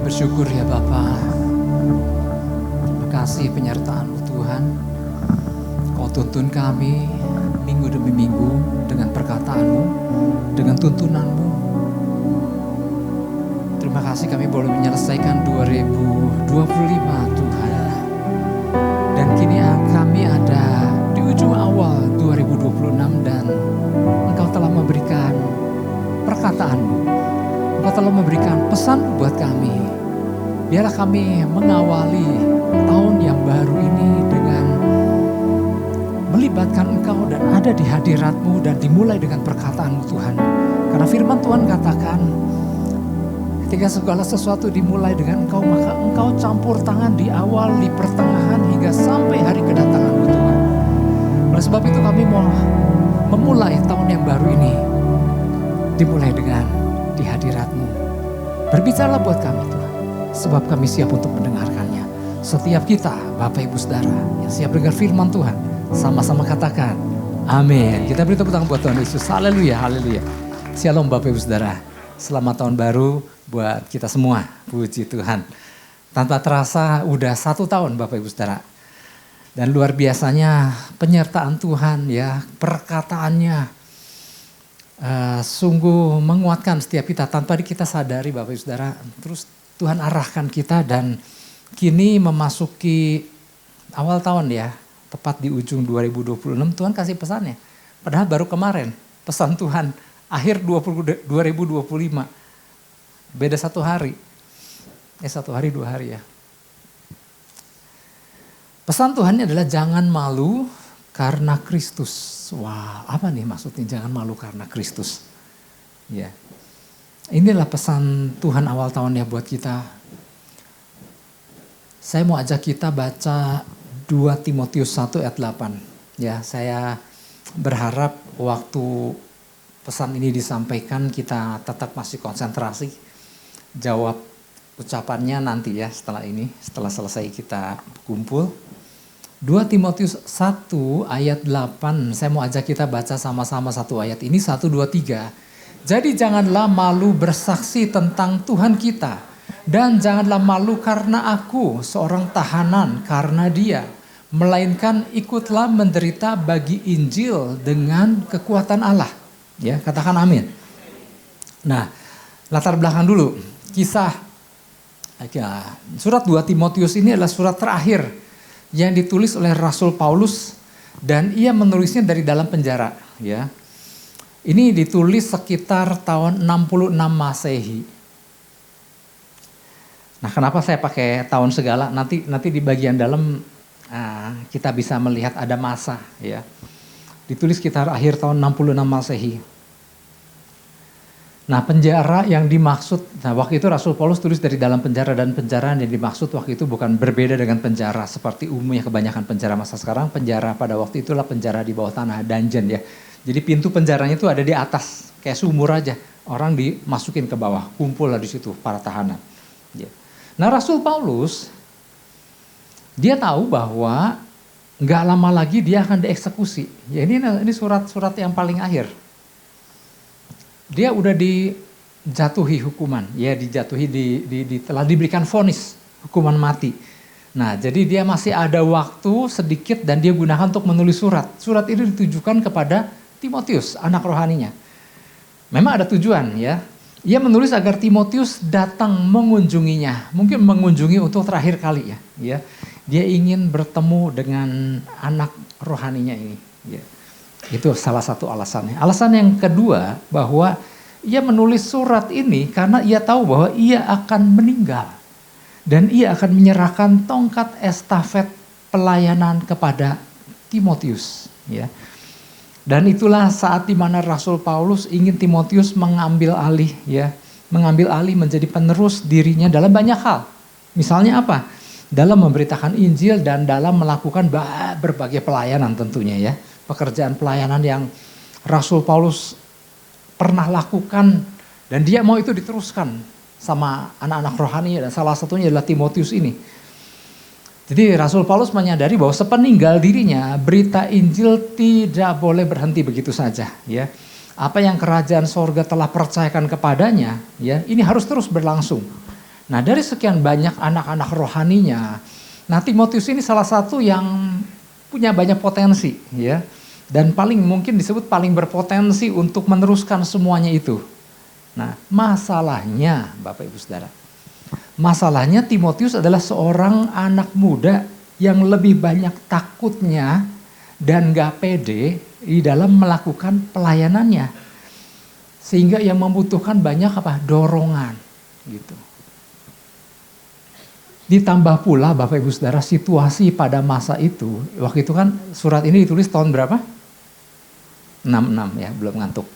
Bersyukur ya Bapa. Terima kasih penyertaan-Mu Tuhan. Kau tuntun kami minggu demi minggu dengan perkataan-Mu, dengan tuntunan-Mu. Terima kasih kami boleh menyelesaikan 2025 Tuhan. Dan kini kami ada di ujung awal 2026 dan Engkau telah memberikan perkataan-Mu. Engkau telah memberikan pesan buat kami. Biarlah kami mengawali tahun yang baru ini dengan melibatkan Engkau dan ada di hadirat-Mu dan dimulai dengan perkataan-Mu Tuhan. Karena firman Tuhan katakan, ketika segala sesuatu dimulai dengan Engkau, maka Engkau campur tangan di awal, di pertengahan, hingga sampai hari kedatangan-Mu Tuhan. Oleh sebab itu kami mau memulai tahun yang baru ini, dimulai dengan di hadirat-Mu. Berbicaralah buat kami Tuhan, sebab kami siap untuk mendengarkannya. Setiap kita, Bapak Ibu Saudara, yang siap dengar firman Tuhan, sama-sama katakan, amin. Kita beri tepuk tangan buat Tuhan Yesus, haleluya, haleluya. Shalom Bapak Ibu Saudara, selamat tahun baru buat kita semua, puji Tuhan. Tanpa terasa udah 1 tahun Bapak Ibu Saudara. Dan luar biasanya penyertaan Tuhan ya, perkataannya sungguh menguatkan setiap kita tanpa kita sadari Bapak Ibu Saudara. Terus Tuhan arahkan kita dan kini memasuki awal tahun ya, tepat di ujung 2026 Tuhan kasih pesannya. Padahal baru kemarin pesan Tuhan akhir 2025. Beda 1 hari. 1 hari 2 hari ya. Pesan Tuhannya adalah jangan malu karena Kristus. Wah, apa nih maksudnya jangan malu karena Kristus? Ya. Inilah pesan Tuhan awal tahun ya buat kita. Saya mau ajak kita baca 2 Timotius 1 ayat 8. Ya, saya berharap waktu pesan ini disampaikan kita tetap masih konsentrasi. Jawab ucapannya nanti ya setelah ini, setelah selesai kita kumpul. 2 Timotius 1 ayat 8, saya mau ajak kita baca sama-sama satu ayat ini, 1, 2, 3. Jadi janganlah malu bersaksi tentang Tuhan kita. Dan janganlah malu karena aku seorang tahanan karena Dia. Melainkan ikutlah menderita bagi Injil dengan kekuatan Allah. Ya, katakan amin. Nah, latar belakang dulu. Kisah surat 2 Timotius ini adalah surat terakhir yang ditulis oleh Rasul Paulus dan ia menulisnya dari dalam penjara, ya. Ini ditulis sekitar tahun 66 Masehi. Nah, kenapa saya pakai tahun segala? Nanti di bagian dalam kita bisa melihat ada masa, ya. Ditulis sekitar akhir tahun 66 Masehi. Nah, penjara yang dimaksud, waktu itu Rasul Paulus tulis dari dalam penjara, dan penjara yang dimaksud waktu itu bukan berbeda dengan penjara seperti umumnya kebanyakan penjara masa sekarang. Penjara pada waktu itulah penjara di bawah tanah, dungeon ya. Jadi pintu penjaranya itu ada di atas, kayak sumur aja. Orang dimasukin ke bawah, kumpul lah di situ para tahanan. Ya. Nah, Rasul Paulus, dia tahu bahwa nggak lama lagi dia akan dieksekusi. Ya, ini surat-surat yang paling akhir. Dia udah dijatuhi hukuman, ya dijatuhi telah diberikan vonis hukuman mati. Nah, jadi dia masih ada waktu sedikit dan dia gunakan untuk menulis surat. Surat ini ditujukan kepada Timotius, anak rohaninya. Memang ada tujuan ya. Ia menulis agar Timotius datang mengunjunginya. Mungkin mengunjungi untuk terakhir kali ya. Dia ingin bertemu dengan anak rohaninya ini. Ya. Itu salah satu alasannya. Alasan yang kedua bahwa ia menulis surat ini karena ia tahu bahwa ia akan meninggal. Dan ia akan menyerahkan tongkat estafet pelayanan kepada Timotius. Ya. Dan itulah saat di mana Rasul Paulus ingin Timotius mengambil alih menjadi penerus dirinya dalam banyak hal. Misalnya apa? Dalam memberitakan Injil dan dalam melakukan berbagai pelayanan tentunya ya. Pekerjaan pelayanan yang Rasul Paulus pernah lakukan dan dia mau itu diteruskan sama anak-anak rohani dan salah satunya adalah Timotius ini. Jadi Rasul Paulus menyadari bahwa sepeninggal dirinya berita Injil tidak boleh berhenti begitu saja ya. Apa yang kerajaan sorga telah percayakan kepadanya ya, ini harus terus berlangsung. Nah dari sekian banyak anak-anak rohaninya, nah Timotius ini salah satu yang punya banyak potensi ya. Dan paling mungkin disebut paling berpotensi untuk meneruskan semuanya itu. Nah masalahnya Bapak Ibu Saudara, masalahnya Timotius adalah seorang anak muda yang lebih banyak takutnya dan gak pede di dalam melakukan pelayanannya. Sehingga ia membutuhkan banyak dorongan gitu. Ditambah pula Bapak Ibu Saudara situasi pada masa itu, waktu itu kan surat ini ditulis tahun berapa? 66 ya, belum ngantuk.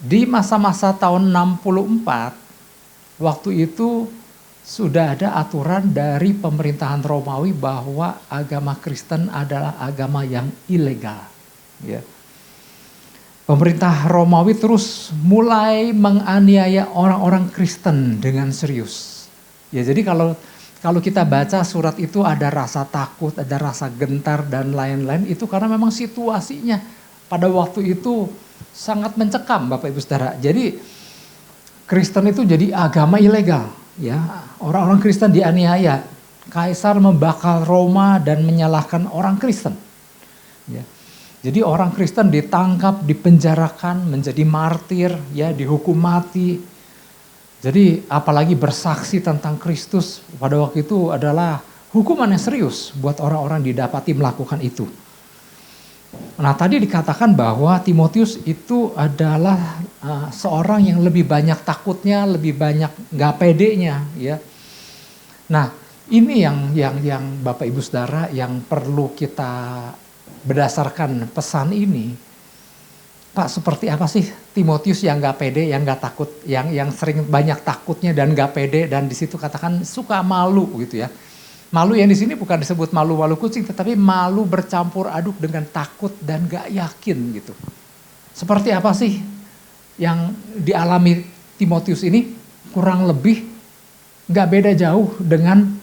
Di masa-masa tahun 64, waktu itu sudah ada aturan dari pemerintahan Romawi bahwa agama Kristen adalah agama yang ilegal. Ya. Pemerintah Romawi terus mulai menganiaya orang-orang Kristen dengan serius. Ya, jadi kalau kita baca surat itu ada rasa takut, ada rasa gentar dan lain-lain, itu karena memang situasinya pada waktu itu sangat mencekam Bapak Ibu Saudara. Jadi Kristen itu jadi agama ilegal, ya. Orang-orang Kristen dianiaya. Kaisar membakar Roma dan menyalahkan orang Kristen. Ya. Jadi orang Kristen ditangkap, dipenjarakan, menjadi martir, ya, dihukum mati. Jadi apalagi bersaksi tentang Kristus pada waktu itu adalah hukuman yang serius buat orang-orang didapati melakukan itu. Nah tadi dikatakan bahwa Timotius itu adalah seorang yang lebih banyak takutnya, lebih banyak gak pedenya, ya. Nah ini yang Bapak Ibu Saudara yang perlu kita berdasarkan pesan ini. Pak, seperti apa sih Timotius yang gak pede, yang gak takut, yang sering banyak takutnya dan gak pede, dan di situ katakan suka malu gitu ya. Malu yang di sini bukan disebut malu-malu kucing, tetapi malu bercampur aduk dengan takut dan gak yakin gitu. Seperti apa sih yang dialami Timotius ini? Kurang lebih gak beda jauh dengan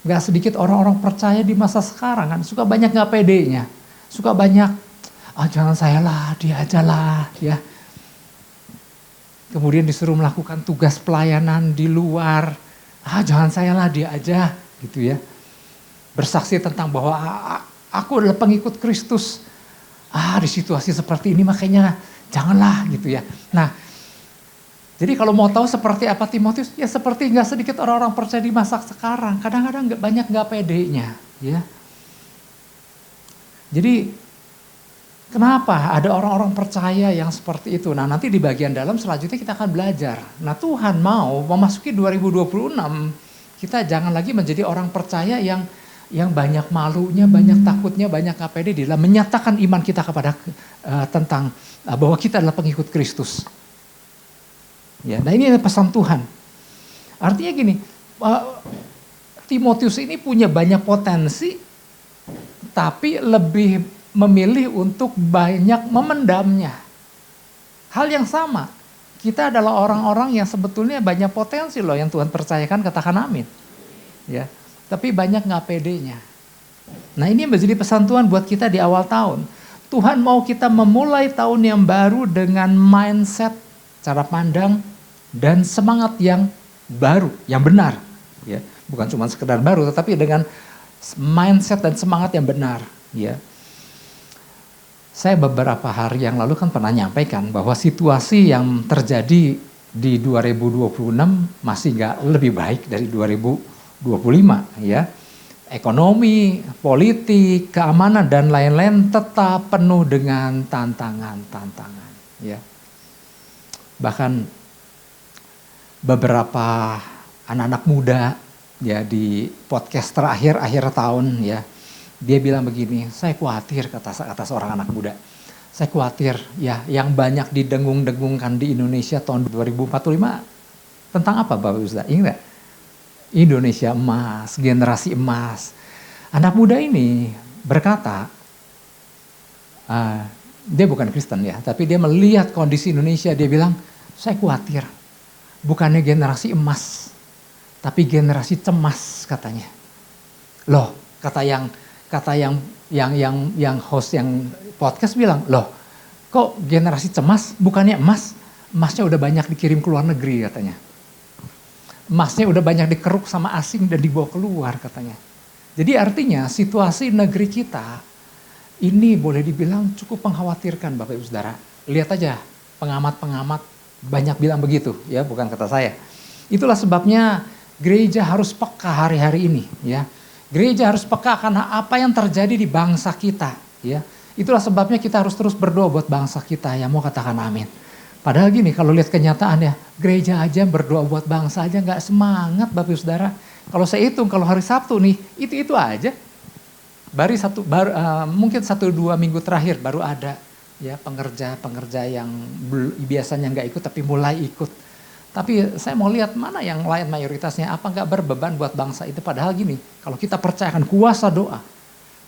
gak sedikit orang-orang percaya di masa sekarang kan. Suka banyak gak pedenya, suka banyak, jangan saya lah, dia aja lah ya. Kemudian disuruh melakukan tugas pelayanan di luar, jangan saya lah, dia aja gitu ya. Bersaksi tentang bahwa aku adalah pengikut Kristus. Di situasi seperti ini makanya janganlah gitu ya. Nah, jadi kalau mau tahu seperti apa Timotius, ya seperti gak sedikit orang-orang percaya di masa sekarang. Kadang-kadang banyak gak pedenya ya. Jadi kenapa ada orang-orang percaya yang seperti itu? Nah nanti di bagian dalam selanjutnya kita akan belajar. Nah Tuhan mau memasuki 2026, kita jangan lagi menjadi orang percaya yang banyak malunya, banyak takutnya, banyak gak pede di dalam menyatakan iman kita kepada tentang bahwa kita adalah pengikut Kristus. Ya, nah ini pesan Tuhan. Artinya gini, Timotius ini punya banyak potensi, tapi lebih memilih untuk banyak memendamnya. Hal yang sama, kita adalah orang-orang yang sebetulnya banyak potensi loh yang Tuhan percayakan, katakan amin. Ya, tapi banyak gak pedenya. Nah ini menjadi pesan Tuhan buat kita di awal tahun. Tuhan mau kita memulai tahun yang baru dengan mindset, cara pandang, dan semangat yang baru, yang benar. Ya, bukan cuma sekedar baru, tetapi dengan mindset dan semangat yang benar. Ya. Saya beberapa hari yang lalu kan pernah nyampaikan bahwa situasi yang terjadi di 2026 masih nggak lebih baik dari 2025 ya. Ekonomi, politik, keamanan dan lain-lain tetap penuh dengan tantangan-tantangan ya. Bahkan beberapa anak-anak muda ya di podcast terakhir akhir tahun ya. Dia bilang begini, saya khawatir kata seorang anak muda. Saya khawatir ya yang banyak didengung-dengungkan di Indonesia tahun 2045. Tentang apa Bapak Ustaz? Ingat gak? Indonesia emas, generasi emas. Anak muda ini berkata, dia bukan Kristen ya, tapi dia melihat kondisi Indonesia, dia bilang, saya khawatir. Bukannya generasi emas, tapi generasi cemas katanya. Loh, kata yang host yang podcast bilang, loh kok generasi cemas bukannya emas? Emasnya udah banyak dikirim ke luar negeri katanya. Emasnya udah banyak dikeruk sama asing dan dibawa keluar katanya. Jadi artinya situasi negeri kita ini boleh dibilang cukup mengkhawatirkan Bapak Ibu Saudara. Lihat aja pengamat-pengamat banyak bilang begitu ya, bukan kata saya. Itulah sebabnya gereja harus peka hari-hari ini ya. Gereja harus peka karena apa yang terjadi di bangsa kita ya. Itulah sebabnya kita harus terus berdoa buat bangsa kita ya, mau katakan amin. Padahal gini, kalau lihat kenyataannya, gereja aja berdoa buat bangsa aja nggak semangat Bapak Ibu Saudara. Kalau saya hitung, kalau hari Sabtu nih, itu aja. Mungkin 1-2 minggu terakhir baru ada ya pengerja yang biasanya nggak ikut tapi mulai ikut. Tapi saya mau lihat mana yang lain mayoritasnya, apa nggak berbeban buat bangsa itu. Padahal gini, kalau kita percayakan kuasa doa,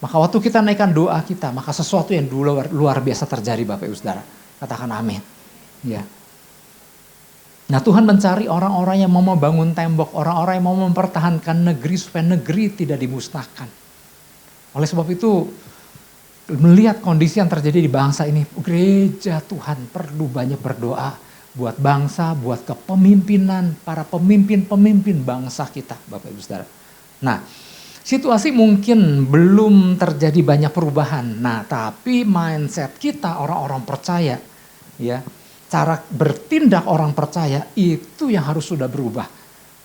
maka waktu kita naikkan doa kita, maka sesuatu yang luar biasa terjadi Bapak Ibu Saudara. Katakan amin. Ya. Nah Tuhan mencari orang-orang yang mau membangun tembok, orang-orang yang mau mempertahankan negeri supaya negeri tidak dimusnahkan. Oleh sebab itu melihat kondisi yang terjadi di bangsa ini, gereja Tuhan perlu banyak berdoa buat bangsa, buat kepemimpinan, para pemimpin-pemimpin bangsa kita Bapak Ibu Saudara. Nah situasi mungkin belum terjadi banyak perubahan, nah tapi mindset kita orang-orang percaya ya, cara bertindak orang percaya itu yang harus sudah berubah.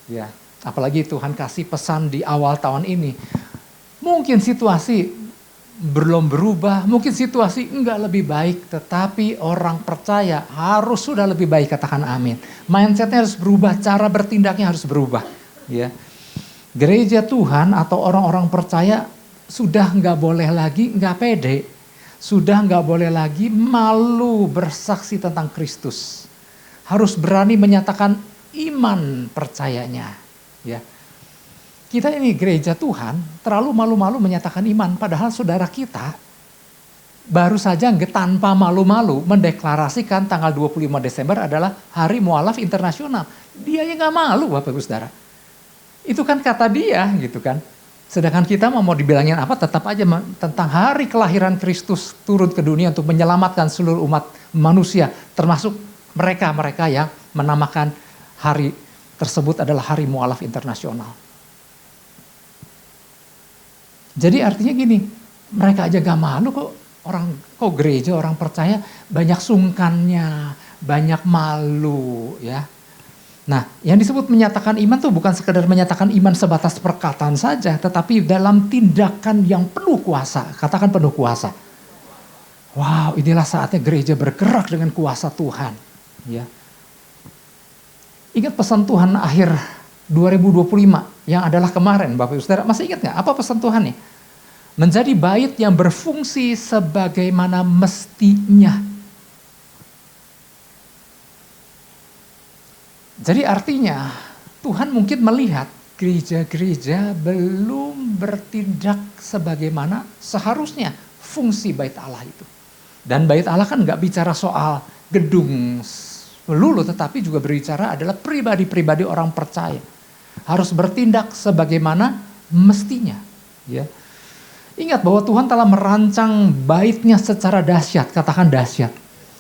Ya, apalagi Tuhan kasih pesan di awal tahun ini. Mungkin situasi belum berubah, mungkin situasi enggak lebih baik, tetapi orang percaya harus sudah lebih baik, katakan amin. Mindsetnya harus berubah, cara bertindaknya harus berubah. Ya, gereja Tuhan atau orang-orang percaya sudah enggak boleh lagi enggak pede. Sudah nggak boleh lagi malu bersaksi tentang Kristus. Harus berani menyatakan iman percayanya. Ya. Kita ini gereja Tuhan terlalu malu-malu menyatakan iman. Padahal saudara kita baru saja tanpa malu-malu mendeklarasikan tanggal 25 Desember adalah Hari Mu'alaf Internasional. Dia yang nggak malu Bapak Ibu Saudara. Itu kan kata dia gitu kan. Sedangkan kita mau dibilangin apa, tetap aja tentang hari kelahiran Kristus turun ke dunia untuk menyelamatkan seluruh umat manusia, termasuk mereka-mereka yang menamakan hari tersebut adalah Hari Mu'alaf Internasional. Jadi artinya gini, mereka aja gak malu kok gereja, orang percaya banyak sungkannya, banyak malu ya. Nah, yang disebut menyatakan iman tuh bukan sekedar menyatakan iman sebatas perkataan saja, tetapi dalam tindakan yang penuh kuasa. Katakan penuh kuasa. Wow, inilah saatnya gereja bergerak dengan kuasa Tuhan. Ya. Ingat pesan Tuhan akhir 2025 yang adalah kemarin, Bapak Ibu Saudara. Masih ingat nggak apa pesan Tuhan nih? Menjadi bait yang berfungsi sebagaimana mestinya. Jadi artinya Tuhan mungkin melihat gereja-gereja belum bertindak sebagaimana seharusnya fungsi bait Allah itu. Dan bait Allah kan nggak bicara soal gedung melulu, tetapi juga berbicara adalah pribadi-pribadi orang percaya. Harus bertindak sebagaimana mestinya. Ya. Ingat bahwa Tuhan telah merancang baitnya secara dahsyat, katakan dahsyat.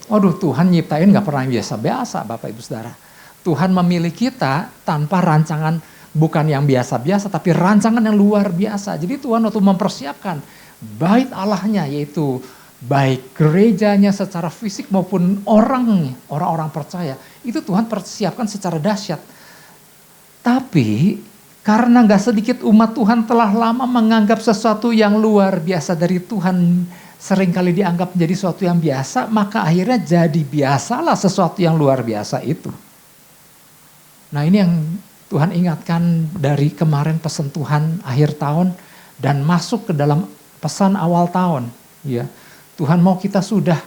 Waduh, Tuhan nyiptain nggak pernah biasa-biasa Bapak Ibu Saudara. Tuhan memilih kita tanpa rancangan bukan yang biasa-biasa, tapi rancangan yang luar biasa. Jadi Tuhan waktu mempersiapkan bait Allahnya, yaitu baik gerejanya secara fisik maupun orang-orang percaya, itu Tuhan persiapkan secara dahsyat. Tapi karena gak sedikit umat Tuhan telah lama menganggap sesuatu yang luar biasa dari Tuhan seringkali dianggap menjadi sesuatu yang biasa, maka akhirnya jadi biasalah sesuatu yang luar biasa itu. Nah ini yang Tuhan ingatkan dari kemarin pesan Tuhan akhir tahun dan masuk ke dalam pesan awal tahun. Ya, Tuhan mau kita sudah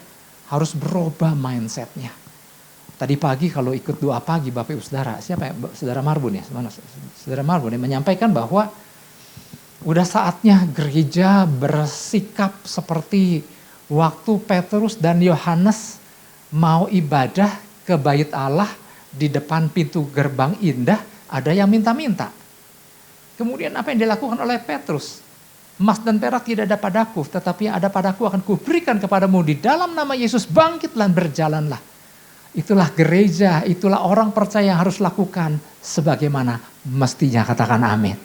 harus berubah mindsetnya. Tadi pagi kalau ikut doa pagi Bapak Ibu Saudara, siapa ya? Saudara Marbun ya? Mana? Saudara Marbun yang menyampaikan bahwa udah saatnya gereja bersikap seperti waktu Petrus dan Yohanes mau ibadah ke bait Allah. Di depan pintu gerbang indah ada yang minta-minta. Kemudian apa yang dilakukan oleh Petrus? Emas dan perak tidak ada padaku, tetapi yang ada padaku akan kuberikan kepadamu. Di dalam nama Yesus bangkitlah, berjalanlah. Itulah gereja, itulah orang percaya yang harus lakukan sebagaimana mestinya, katakan amin.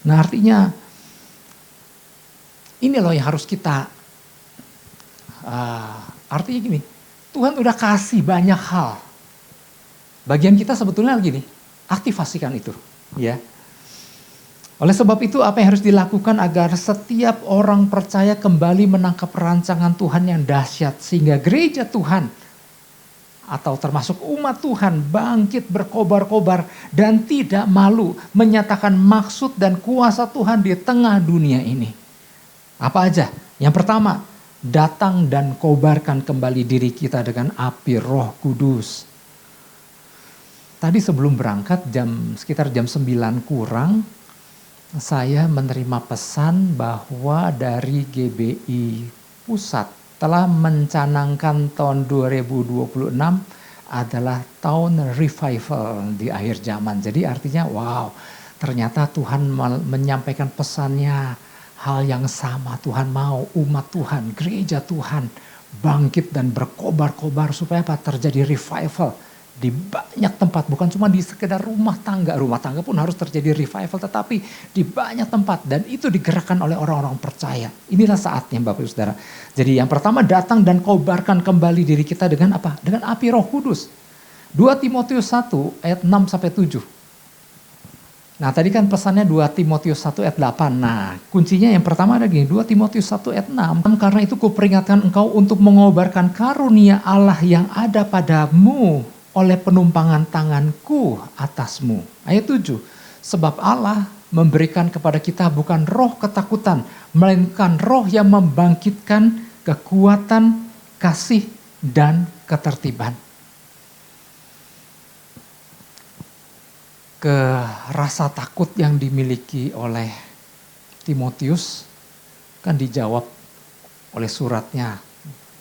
Nah artinya ini loh yang harus kita, artinya gini, Tuhan udah kasih banyak hal. Bagian kita sebetulnya gini, aktifasikan itu. Ya. Oleh sebab itu apa yang harus dilakukan agar setiap orang percaya kembali menangkap rancangan Tuhan yang dahsyat. Sehingga gereja Tuhan atau termasuk umat Tuhan bangkit berkobar-kobar dan tidak malu menyatakan maksud dan kuasa Tuhan di tengah dunia ini. Apa aja? Yang pertama, datang dan kobarkan kembali diri kita dengan api Roh Kudus. Tadi sebelum berangkat sekitar jam 9 kurang, saya menerima pesan bahwa dari GBI Pusat telah mencanangkan tahun 2026 adalah tahun revival di akhir zaman. Jadi artinya wow, ternyata Tuhan menyampaikan pesannya hal yang sama. Tuhan mau umat Tuhan, gereja Tuhan bangkit dan berkobar-kobar supaya apa? Terjadi revival. Di banyak tempat, bukan cuma di sekedar rumah tangga pun harus terjadi revival, tetapi di banyak tempat dan itu digerakkan oleh orang-orang percaya. Inilah saatnya Bapak Ibu Saudara. Jadi yang pertama datang dan kobarkan kembali diri kita dengan apa? Dengan api Roh Kudus. 2 Timotius 1 ayat 6 sampai 7. Nah tadi kan pesannya 2 Timotius 1 ayat 8. Nah kuncinya yang pertama ada gini, 2 Timotius 1 ayat 6. Karena itu kuperingatkan engkau untuk mengobarkan karunia Allah yang ada padamu oleh penumpangan tanganku atasmu. Ayat 7. Sebab Allah memberikan kepada kita bukan roh ketakutan, melainkan roh yang membangkitkan kekuatan, kasih, dan ketertiban. Rasa takut yang dimiliki oleh Timotius kan dijawab oleh suratnya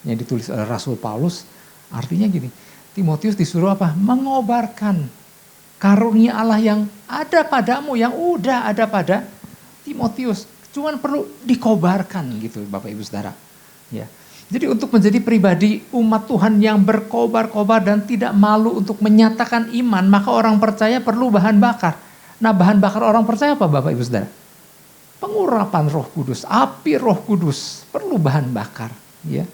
yang ditulis oleh Rasul Paulus. Artinya gini, Timotius disuruh apa? Mengobarkan karunia Allah yang ada padamu, yang udah ada pada Timotius. Cuman perlu dikobarkan gitu Bapak Ibu Saudara. Ya. Jadi untuk menjadi pribadi umat Tuhan yang berkobar-kobar dan tidak malu untuk menyatakan iman, maka orang percaya perlu bahan bakar. Nah bahan bakar orang percaya apa Bapak Ibu Saudara? Pengurapan Roh Kudus, api Roh Kudus, perlu bahan bakar. Ya.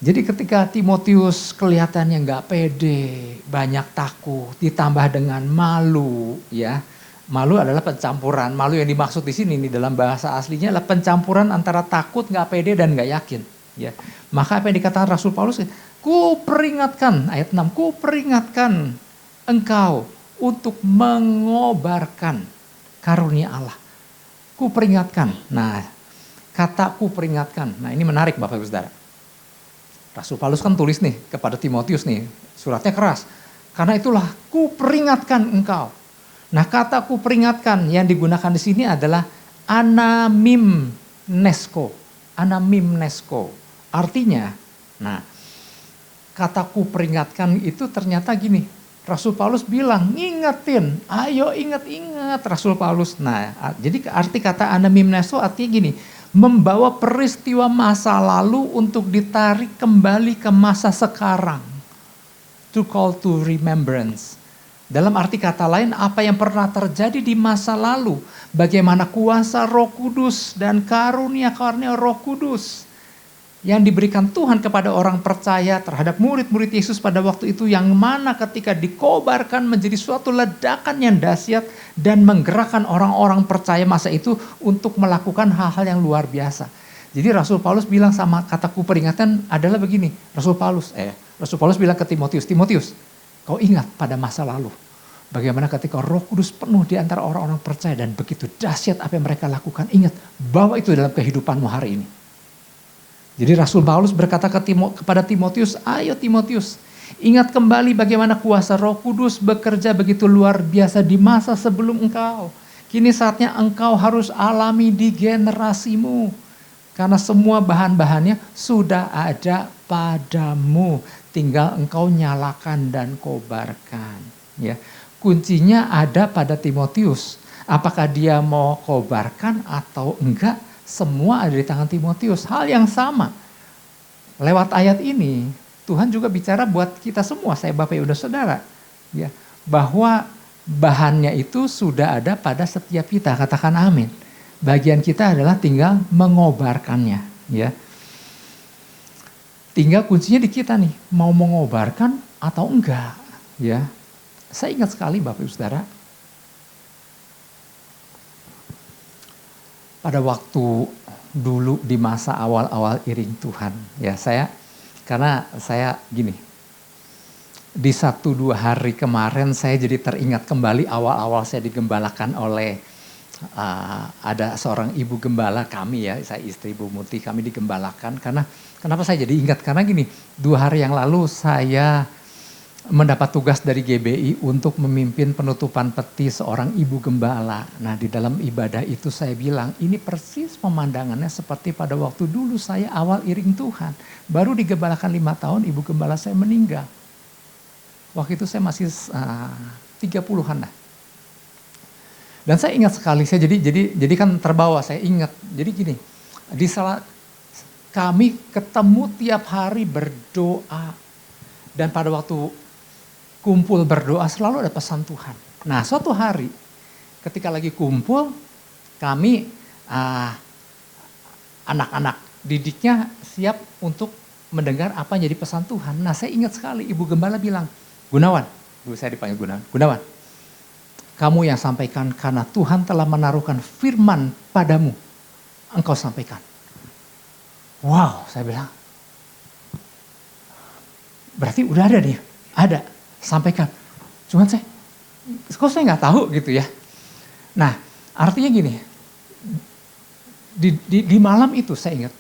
Jadi ketika Timotius kelihatannya nggak pede, banyak takut, ditambah dengan malu, ya. Malu adalah pencampuran. Malu yang dimaksud di sini nih dalam bahasa aslinya adalah pencampuran antara takut, nggak pede dan nggak yakin. Ya. Maka apa yang dikatakan Rasul Paulus? Ku peringatkan, ayat 6, ku peringatkan engkau untuk mengobarkan karunia Allah. Ku peringatkan. Nah, kata ku peringatkan. Nah ini menarik Bapak Ibu Saudara. Rasul Paulus kan tulis nih kepada Timotius nih, suratnya keras. Karena itulah ku peringatkan engkau. Nah kata ku peringatkan yang digunakan di sini adalah anamimnesko. Anamimnesko. Artinya, nah kata ku peringatkan itu ternyata gini. Rasul Paulus bilang, ngingetin, ayo ingat-ingat Rasul Paulus. Nah jadi arti kata anamimnesko artinya gini. Membawa peristiwa masa lalu untuk ditarik kembali ke masa sekarang. To call to remembrance. Dalam arti kata lain, apa yang pernah terjadi di masa lalu. Bagaimana kuasa Roh Kudus dan karunia-karunia Roh Kudus yang diberikan Tuhan kepada orang percaya terhadap murid-murid Yesus pada waktu itu, yang mana ketika dikobarkan menjadi suatu ledakan yang dahsyat dan menggerakkan orang-orang percaya masa itu untuk melakukan hal-hal yang luar biasa. Jadi Rasul Paulus bilang sama kataku peringatan adalah begini. Rasul Paulus bilang ke Timotius, Timotius, kau ingat pada masa lalu bagaimana ketika Roh Kudus penuh di antara orang-orang percaya dan begitu dahsyat apa yang mereka lakukan. Ingat, bawa itu dalam kehidupanmu hari ini. Jadi Rasul Paulus berkata kepada Timotius, ayo Timotius, ingat kembali bagaimana kuasa Roh Kudus bekerja begitu luar biasa di masa sebelum engkau. Kini saatnya engkau harus alami di generasimu. Karena semua bahan-bahannya sudah ada padamu. Tinggal engkau nyalakan dan kobarkan. Ya. Kuncinya ada pada Timotius. Apakah dia mau kobarkan atau enggak? Semua ada di tangan Timotius. Hal yang sama. lewat ayat ini Tuhan juga bicara buat kita semua, saya Bapak Ibu Saudara, ya, bahwa bahannya itu sudah ada pada setiap kita, katakan amin. Bagian kita adalah tinggal mengobarkannya, ya. Tinggal kuncinya di kita nih, mau mengobarkan atau enggak, ya. Saya ingat sekali Bapak Ibu Saudara, pada waktu dulu di masa awal-awal iring Tuhan, ya karena saya gini, di 1-2 hari kemarin saya jadi teringat kembali awal-awal saya digembalakan oleh ada seorang ibu gembala kami ya, saya istri Bu Muti, kami digembalakan. Karena kenapa saya jadi ingat, karena gini, 2 hari yang lalu saya mendapat tugas dari GBI untuk memimpin penutupan peti seorang ibu gembala. Nah, di dalam ibadah itu saya bilang, ini persis pemandangannya seperti pada waktu dulu saya awal iring Tuhan. Baru digembalakan 5 tahun, ibu gembala saya meninggal. Waktu itu saya masih 30-an lah. Dan saya ingat sekali, saya jadi kan terbawa, saya ingat. Jadi gini, kami ketemu tiap hari berdoa. Dan pada waktu kumpul berdoa selalu ada pesan Tuhan. Nah, suatu hari ketika lagi kumpul, kami anak-anak didiknya siap untuk mendengar apa yang jadi pesan Tuhan. Nah, saya ingat sekali ibu gembala bilang, Gunawan, dulu saya dipanggil Gunawan, kamu yang sampaikan karena Tuhan telah menaruhkan firman padamu, engkau sampaikan. Wow, saya bilang, berarti udah ada nih, ada. Sampaikan. Cuman kok saya nggak tahu gitu ya. Nah, artinya gini, di malam itu saya ingat,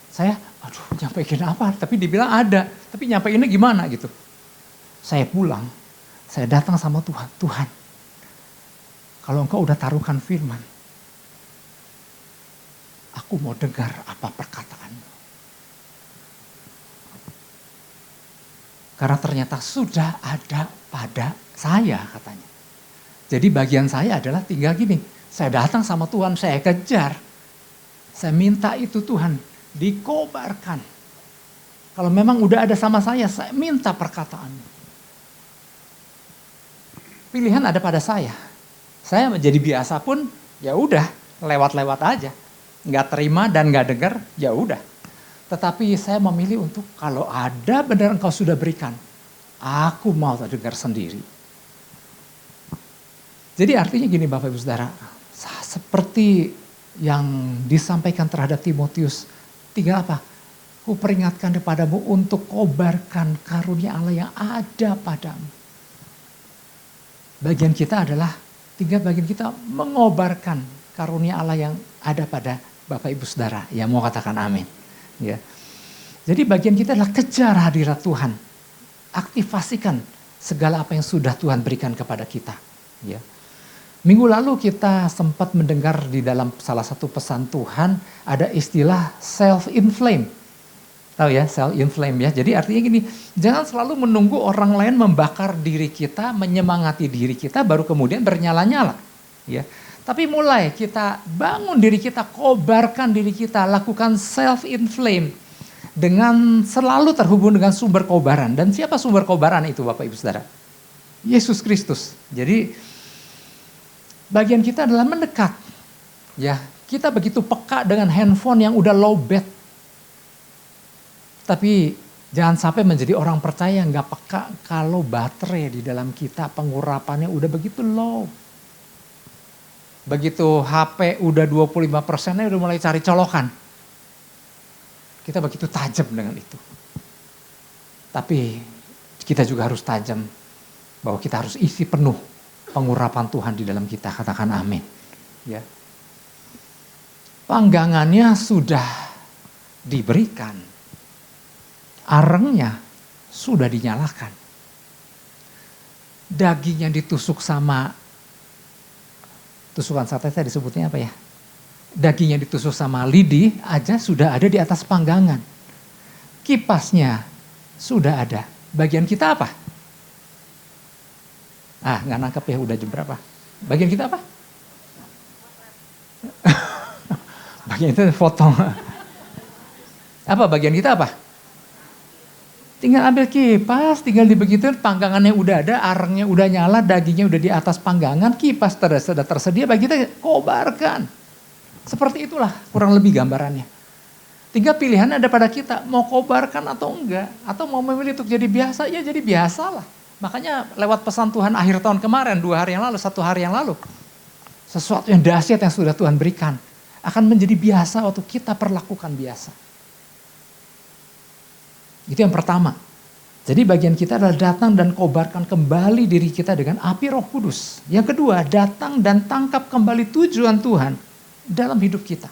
aduh nyampaikan apa, tapi dibilang ada, tapi nyampaikannya gimana gitu. Saya pulang, saya datang sama Tuhan, Tuhan, kalau engkau udah taruhkan firman, aku mau dengar apa perkataanmu. Karena ternyata sudah ada pada saya katanya. Jadi bagian saya adalah tinggal gini. Saya datang sama Tuhan, saya kejar. Saya minta itu Tuhan dikobarkan. Kalau memang udah ada sama saya minta perkataanmu. Pilihan ada pada saya. Saya menjadi biasa pun ya udah lewat-lewat aja. Nggak terima dan nggak dengar ya udah. Tetapi saya memilih untuk kalau ada benar engkau sudah berikan, aku mau dengar sendiri. Jadi artinya gini Bapak Ibu Saudara, seperti yang disampaikan terhadap Timotius, tinggal apa? Ku peringatkan kepadamu untuk kobarkan karunia Allah yang ada padamu. Bagian kita adalah, tinggal bagian kita mengobarkan karunia Allah yang ada pada Bapak Ibu Saudara. Ya mau katakan amin. Ya. Jadi bagian kita adalah kejar hadirat Tuhan. Aktifasikan segala apa yang sudah Tuhan berikan kepada kita. Ya. Minggu lalu kita sempat mendengar di dalam salah satu pesan Tuhan ada istilah self-inflame. Tahu ya, self-inflame ya. Jadi artinya gini, jangan selalu menunggu orang lain membakar diri kita, menyemangati diri kita baru kemudian bernyala-nyala. Ya. Tapi mulai kita bangun diri kita, kobarkan diri kita, lakukan self-inflame dengan selalu terhubung dengan sumber kobaran. Dan siapa sumber kobaran itu Bapak Ibu Saudara? Yesus Kristus. Jadi bagian kita adalah mendekat. Ya, kita begitu peka dengan handphone yang udah low bat. Tapi jangan sampai menjadi orang percaya yang gak peka kalau baterai di dalam kita pengurapannya udah begitu low. Begitu HP udah 25%-nya udah mulai cari colokan. Kita begitu tajam dengan itu. Tapi kita juga harus tajam bahwa kita harus isi penuh pengurapan Tuhan di dalam kita. Katakan amin. Ya. Panggangannya sudah diberikan. Arengnya sudah dinyalakan. Daging yang ditusuk sama tusukan sate saya disebutnya apa ya? Daging yang ditusuk sama lidi aja sudah ada di atas panggangan. Kipasnya sudah ada. Bagian kita apa? Nggak nangkep ya udah jam berapa. Bagian kita apa? Bagian itu foto. Apa bagian kita apa? Tinggal ambil kipas, tinggal dibegituin, panggangannya udah ada, arangnya udah nyala, dagingnya udah di atas panggangan, kipas sudah tersedia, bagi kita kobarkan. Seperti itulah kurang lebih gambarannya. Tinggal pilihan ada pada kita, mau kobarkan atau enggak, atau mau memilih untuk jadi biasa, ya jadi biasalah. Makanya lewat pesan Tuhan akhir tahun kemarin, 2 hari yang lalu, 1 hari yang lalu, sesuatu yang dahsyat yang sudah Tuhan berikan, akan menjadi biasa waktu kita perlakukan biasa. Itu yang pertama. Jadi bagian kita adalah datang dan kobarkan kembali diri kita dengan api Roh Kudus. Yang kedua, datang dan tangkap kembali tujuan Tuhan dalam hidup kita.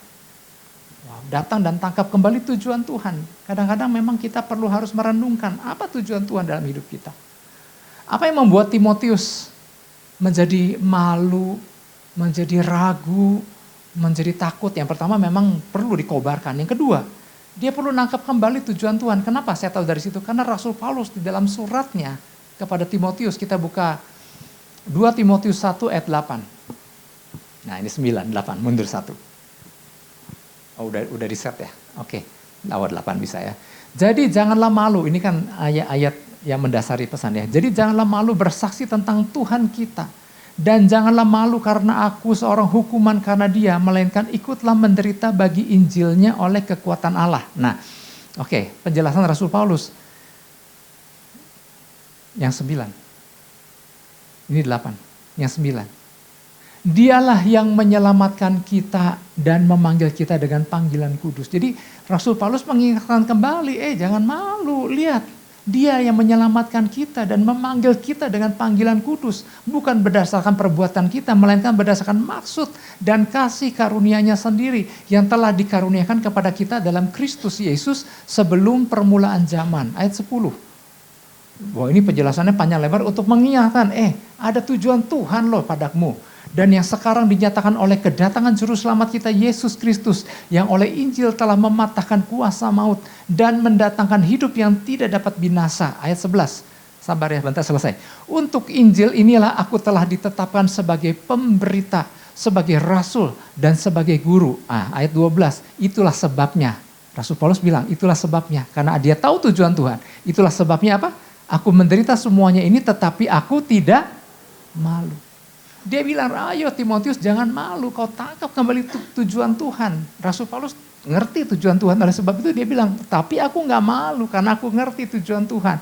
Wow, datang dan tangkap kembali tujuan Tuhan. Kadang-kadang memang kita perlu harus merenungkan apa tujuan Tuhan dalam hidup kita. Apa yang membuat Timotius menjadi malu, menjadi ragu, menjadi takut? Yang pertama memang perlu dikobarkan. Yang kedua, dia perlu nangkap kembali tujuan Tuhan. Kenapa saya tahu dari situ? Karena Rasul Paulus di dalam suratnya kepada Timotius, kita buka 2 Timotius 1 ayat 8. Nah ini 9, 8, mundur 1. Oh udah di set ya? Oke, lewat 8 bisa ya. Jadi janganlah malu, ini kan ayat-ayat yang mendasari pesan ya. Jadi janganlah malu bersaksi tentang Tuhan kita. Dan janganlah malu karena aku seorang hukuman karena dia, melainkan ikutlah menderita bagi Injilnya oleh kekuatan Allah. Nah, oke, penjelasan Rasul Paulus. Yang 9. Ini 8. Yang 9. Dialah yang menyelamatkan kita dan memanggil kita dengan panggilan kudus. Jadi Rasul Paulus mengingatkan kembali, jangan malu, lihat. Dia yang menyelamatkan kita dan memanggil kita dengan panggilan kudus. Bukan berdasarkan perbuatan kita, melainkan berdasarkan maksud dan kasih karunia-Nya sendiri yang telah dikaruniakan kepada kita dalam Kristus Yesus sebelum permulaan zaman. Ayat 10. Wah ini penjelasannya panjang lebar untuk mengingatkan, ada tujuan Tuhan loh padamu. Dan yang sekarang dinyatakan oleh kedatangan Juru Selamat kita Yesus Kristus yang oleh Injil telah mematahkan kuasa maut dan mendatangkan hidup yang tidak dapat binasa. Ayat 11, sabar ya bentar selesai. Untuk Injil inilah aku telah ditetapkan sebagai pemberita, sebagai rasul dan sebagai guru. Ayat 12, itulah sebabnya. Rasul Paulus bilang itulah sebabnya. Karena dia tahu tujuan Tuhan. Itulah sebabnya apa? Aku menderita semuanya ini tetapi aku tidak malu. Dia bilang, ayo Timotius jangan malu, kau tangkap kembali tujuan Tuhan. Rasul Paulus ngerti tujuan Tuhan, oleh sebab itu dia bilang, tapi aku gak malu karena aku ngerti tujuan Tuhan.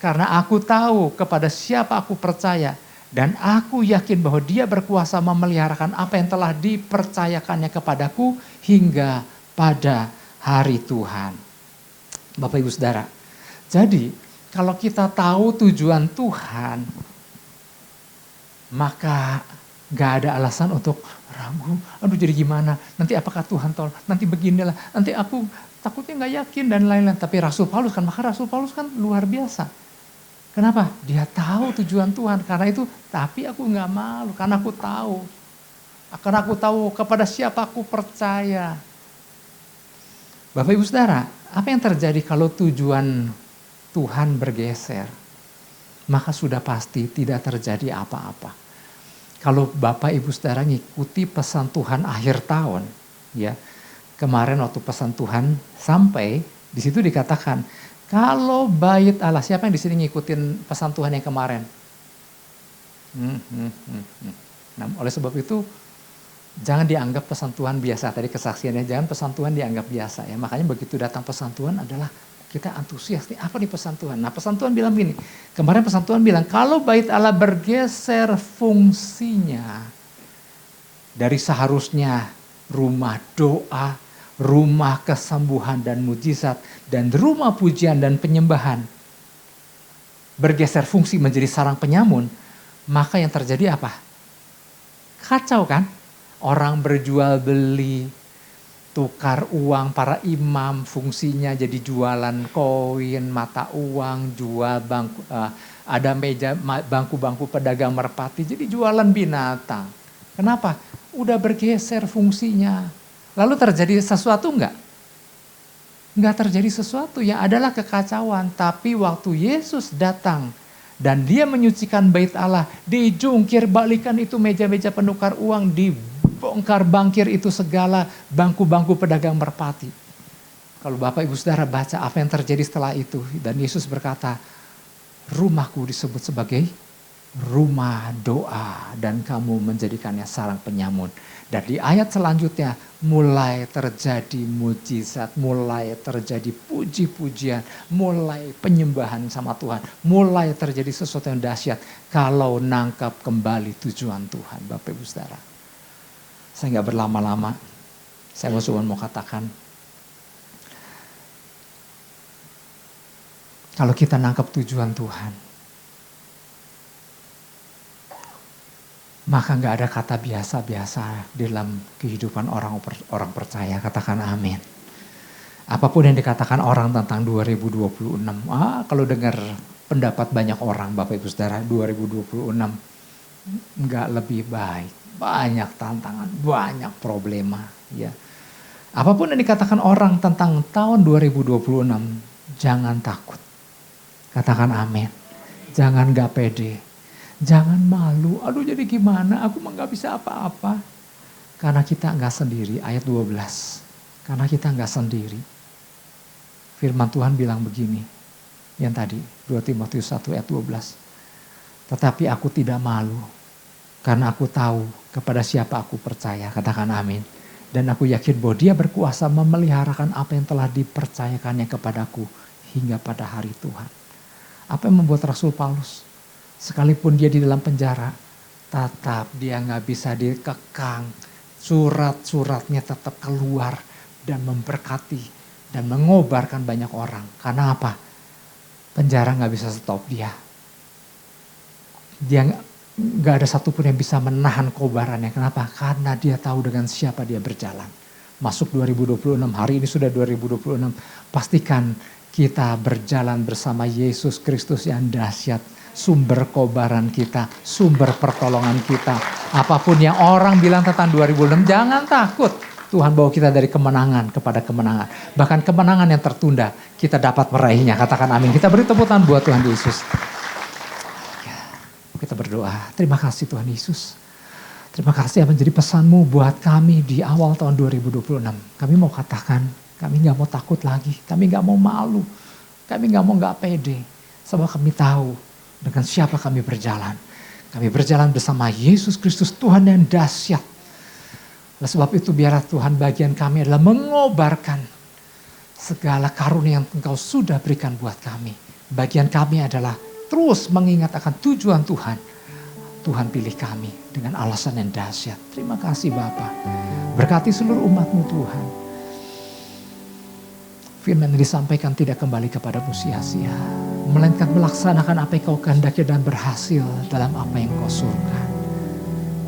Karena aku tahu kepada siapa aku percaya dan aku yakin bahwa dia berkuasa memeliharakan apa yang telah dipercayakannya kepadaku hingga pada hari Tuhan. Bapak Ibu Saudara, jadi kalau kita tahu tujuan Tuhan, maka gak ada alasan untuk ragu, aduh jadi gimana, nanti apakah Tuhan tolong, nanti beginilah, nanti aku takutnya gak yakin dan lain-lain. Tapi Rasul Paulus kan, maka Rasul Paulus kan luar biasa. Kenapa? Dia tahu tujuan Tuhan, karena itu, tapi aku gak malu, karena aku tahu. Karena aku tahu kepada siapa aku percaya. Bapak Ibu Saudara, apa yang terjadi kalau tujuan Tuhan bergeser? Maka sudah pasti tidak terjadi apa-apa. Kalau Bapak Ibu Saudara ngikuti pesan Tuhan akhir tahun, ya kemarin waktu pesan Tuhan sampai di situ dikatakan kalau bait Allah, siapa yang di sini ngikutin pesan Tuhan yang kemarin? Nah, oleh sebab itu jangan dianggap pesan Tuhan biasa, tadi kesaksiannya jangan pesan Tuhan dianggap biasa ya. Makanya begitu datang pesan Tuhan adalah kita antusias nih, apa nih pesan Tuhan? Nah pesan Tuhan bilang gini, kemarin pesan Tuhan bilang kalau bait Allah bergeser fungsinya dari seharusnya rumah doa, rumah kesembuhan dan mujizat, dan rumah pujian dan penyembahan, bergeser fungsi menjadi sarang penyamun, maka yang terjadi apa? Kacau kan? Orang berjual beli, tukar uang, para imam fungsinya jadi jualan koin, mata uang, jual bangku, ada meja bangku-bangku pedagang merpati, jadi jualan binatang. Kenapa? Udah bergeser fungsinya. Lalu terjadi sesuatu enggak? Enggak terjadi sesuatu, yang adalah kekacauan. Tapi waktu Yesus datang dan dia menyucikan bait Allah, dijungkir balikan itu meja-meja penukar uang, dibongkar bangkir itu segala bangku-bangku pedagang merpati. Kalau Bapak Ibu Saudara baca apa yang terjadi setelah itu. Dan Yesus berkata, rumahku disebut sebagai rumah doa. Dan kamu menjadikannya sarang penyamun. Dan di ayat selanjutnya mulai terjadi mujizat. Mulai terjadi puji-pujian. Mulai penyembahan sama Tuhan. Mulai terjadi sesuatu yang dahsyat. Kalau nangkap kembali tujuan Tuhan Bapak Ibu Saudara. Saya gak berlama-lama. Saya cuma mau katakan. Kalau kita nangkap tujuan Tuhan, maka gak ada kata biasa-biasa dalam kehidupan orang percaya. Katakan amin. Apapun yang dikatakan orang tentang 2026. Kalau dengar pendapat banyak orang Bapak Ibu Saudara, 2026 gak lebih baik. Banyak tantangan, banyak problema. Ya. Apapun yang dikatakan orang tentang tahun 2026, jangan takut. Katakan amin. Jangan gak pede. Jangan malu. Aduh jadi gimana? Aku mah gak bisa apa-apa. Karena kita gak sendiri. Ayat 12. Karena kita gak sendiri. Firman Tuhan bilang begini. Yang tadi. 2 Timotius 1 ayat 12. Tetapi aku tidak malu. Karena aku tahu kepada siapa aku percaya. Katakan amin. Dan aku yakin bahwa dia berkuasa memeliharakan apa yang telah dipercayakannya kepadaku. Hingga pada hari Tuhan. Apa yang membuat Rasul Paulus, sekalipun dia di dalam penjara, tetap dia gak bisa dikekang. Surat-suratnya tetap keluar dan memberkati dan mengobarkan banyak orang. Karena apa? Penjara gak bisa stop dia. Dia gak ada satupun yang bisa menahan kobarannya. Kenapa? Karena dia tahu dengan siapa dia berjalan. Masuk 2026, hari ini sudah 2026. Pastikan kita berjalan bersama Yesus Kristus yang dahsyat. Sumber kobaran kita, sumber pertolongan kita. Apapun yang orang bilang tentang 2026, jangan takut. Tuhan bawa kita dari kemenangan kepada kemenangan. Bahkan kemenangan yang tertunda, kita dapat meraihnya. Katakan amin. Kita beri tepuk tangan buat Tuhan Yesus. Kita berdoa. Terima kasih Tuhan Yesus. Terima kasih apa menjadi pesanmu buat kami di awal tahun 2026. Kami mau katakan, kami gak mau takut lagi. Kami gak mau malu. Kami gak mau gak pede. Sebab kami tahu dengan siapa kami berjalan. Kami berjalan bersama Yesus Kristus Tuhan yang dahsyat. Oleh sebab itu biarlah Tuhan bagian kami adalah mengobarkan segala karunia yang Engkau sudah berikan buat kami. Bagian kami adalah terus mengingat akan tujuan Tuhan. Tuhan pilih kami dengan alasan yang dahsyat. Terima kasih Bapa. Berkati seluruh umat-Mu Tuhan. Firman yang disampaikan tidak kembali kepadamu sia-sia. Melainkan melaksanakan apa yang kau kehendaki dan berhasil dalam apa yang kau suruhkan.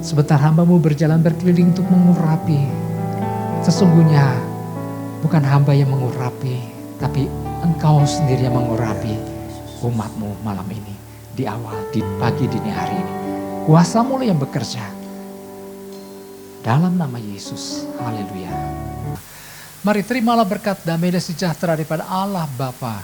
Sebentar hamba-Mu berjalan berkeliling untuk mengurapi. Sesungguhnya bukan hamba yang mengurapi. Tapi Engkau sendiri yang mengurapi umat-Mu malam ini. Di awal, di pagi, dini hari ini. Kuasa-Mu yang bekerja. Dalam nama Yesus. Haleluya. Mari terimalah berkat damai dan sejahtera daripada Allah Bapa,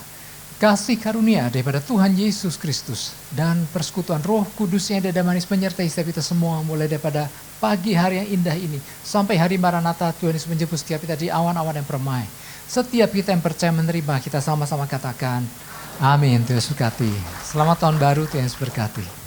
kasih karunia daripada Tuhan Yesus Kristus, dan persekutuan Roh Kudus yang ada dan manis menyertai setiap kita semua mulai daripada pagi hari yang indah ini sampai hari Maranatha Tuhan Yesus menjemput setiap kita di awan-awan yang permai. Setiap kita yang percaya menerima, kita sama-sama katakan amin. Tuhan Yesus berkati. Selamat tahun baru, Tuhan Yesus berkati.